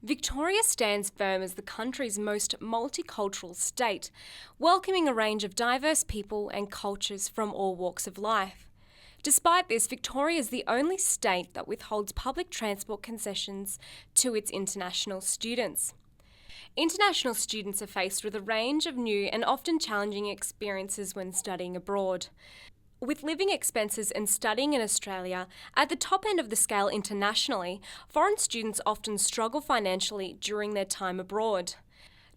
Victoria stands firm as the country's most multicultural state, welcoming a range of diverse people and cultures from all walks of life. Despite this, Victoria is the only state that withholds public transport concessions to its international students. International students are faced with a range of new and often challenging experiences when studying abroad. With living expenses and studying in Australia at the top end of the scale internationally, foreign students often struggle financially during their time abroad.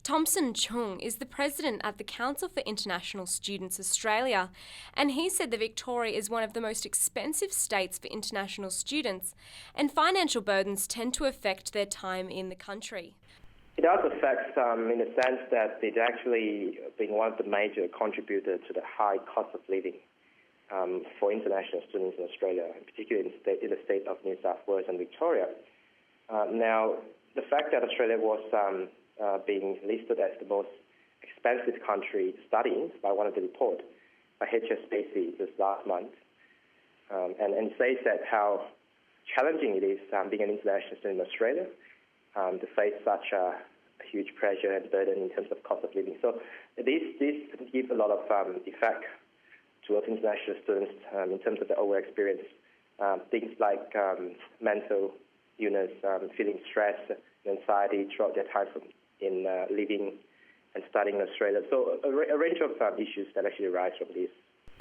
Tomson Ch'ng is the president at the Council for International Students Australia, and he said that Victoria is one of the most expensive states for international students, and financial burdens tend to affect their time in the country. It does affect in the sense that it's actually been one of the major contributors to the high cost of living for international students in Australia, in particular in the state of New South Wales and Victoria. Now, the fact that Australia was being listed as the most expensive country studying by one of the reports by HSBC this last month, and says that how challenging it is being an international student in Australia to face such a huge pressure and burden in terms of cost of living. So this gives a lot of effect towards international students in terms of the overall experience. Things like mental illness, feeling stress and anxiety throughout their time in living and studying in Australia. So a range of issues that actually arise from this.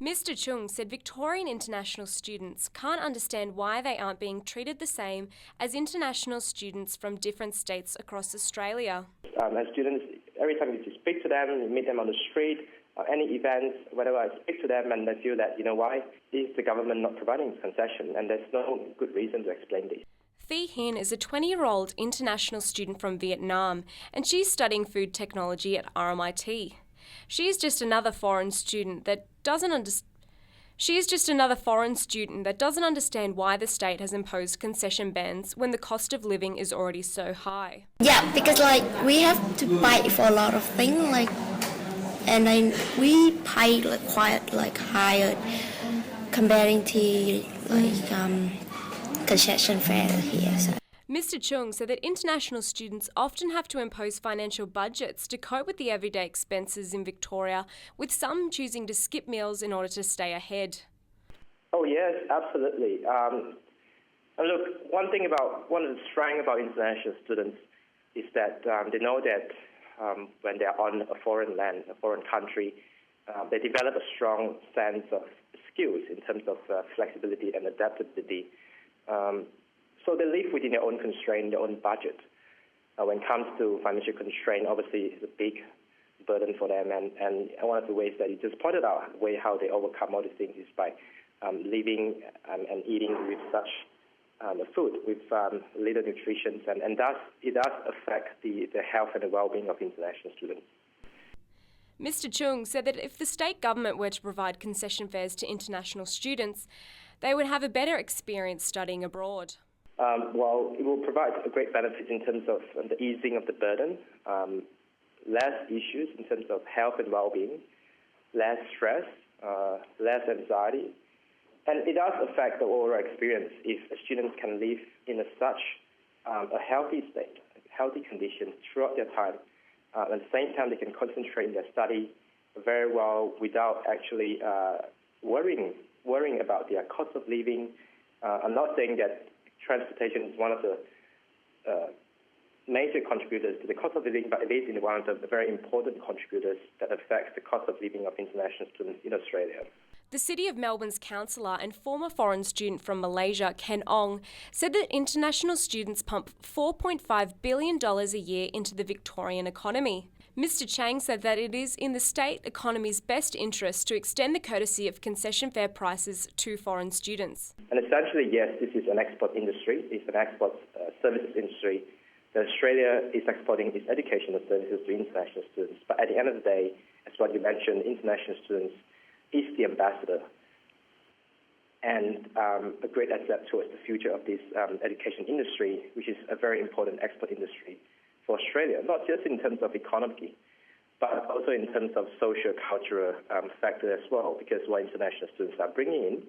Mr. Ch'ng said Victorian international students can't understand why they aren't being treated the same as international students from different states across Australia. As students, every time you speak to them, you meet them on the street, any events, whenever I speak to them, and they feel that, why is the government not providing concession? And there's no good reason to explain this. Phi Hin is a 20-year-old international student from Vietnam, and she's studying food technology at RMIT. She's just another foreign student that doesn't understand why the state has imposed concession bans when the cost of living is already so high. Yeah, because we have to pay for a lot of things and then we pay quite higher comparing to concession fare here. So. Mr. Ch'ng said that international students often have to impose financial budgets to cope with the everyday expenses in Victoria, with some choosing to skip meals in order to stay ahead. Oh yes, absolutely. And look, one of the strengths about international students is that they know that when they're on a foreign land, a foreign country, they develop a strong sense of skills in terms of flexibility and adaptability. So they live within their own constraint, their own budget. When it comes to financial constraint, obviously it's a big burden for them. And one of the ways that you just pointed out, how they overcome all these things is by living and eating with such food, with little nutrition. And thus, it does affect the health and the well-being of international students. Mr. Ch'ng said that if the state government were to provide concession fares to international students, they would have a better experience studying abroad. Well, it will provide a great benefit in terms of the easing of the burden, less issues in terms of health and well-being, less stress, less anxiety. And it does affect the overall experience if students can live in such a healthy state, healthy conditions throughout their time. At the same time, they can concentrate in their study very well without actually worrying about their cost of living. I'm not saying that transportation is one of the major contributors to the cost of living, but it is one of the very important contributors that affects the cost of living of international students in Australia. The City of Melbourne's councillor and former foreign student from Malaysia, Ken Ong, said that international students pump $4.5 billion a year into the Victorian economy. Mr. Chang said that it is in the state economy's best interest to extend the courtesy of concession fare prices to foreign students. And essentially, yes, this is an export industry. It's an export services industry. Australia is exporting its educational services to international students. But at the end of the day, as what you mentioned, international students is the ambassador and a great asset towards the future of this education industry, which is a very important export industry for Australia, not just in terms of economy, but also in terms of social, cultural factor as well, because what international students are bringing in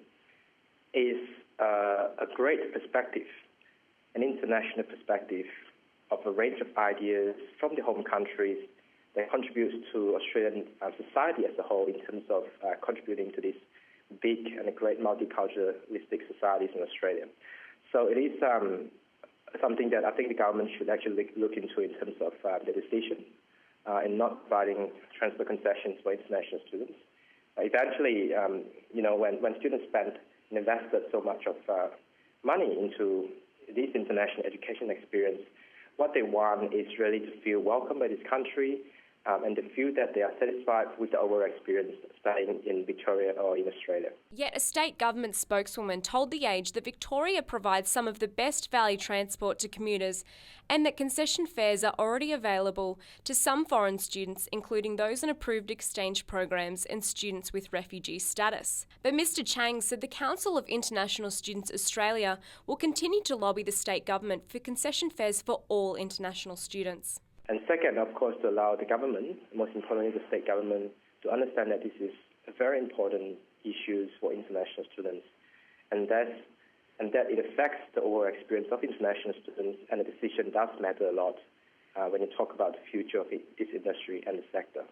is a great perspective, an international perspective of a range of ideas from the home countries that contributes to Australian society as a whole in terms of contributing to this big and great multiculturalistic societies in Australia. So it is something that I think the government should actually look into in terms of the decision in not providing transfer concessions for international students. Eventually, when students spend and invested so much of money into this international education experience, what they want is really to feel welcome by this country and to feel that they are satisfied with the overall experience studying in Victoria or in Australia. Yet a state government spokeswoman told The Age that Victoria provides some of the best valley transport to commuters and that concession fares are already available to some foreign students, including those on approved exchange programs and students with refugee status. But Mr Ch'ng said the Council of International Students Australia will continue to lobby the state government for concession fares for all international students. And second, of course, to allow the government, most importantly the state government, to understand that this is a very important issue for international students, and that it affects the overall experience of international students, and the decision does matter a lot when you talk about the future of this industry and the sector.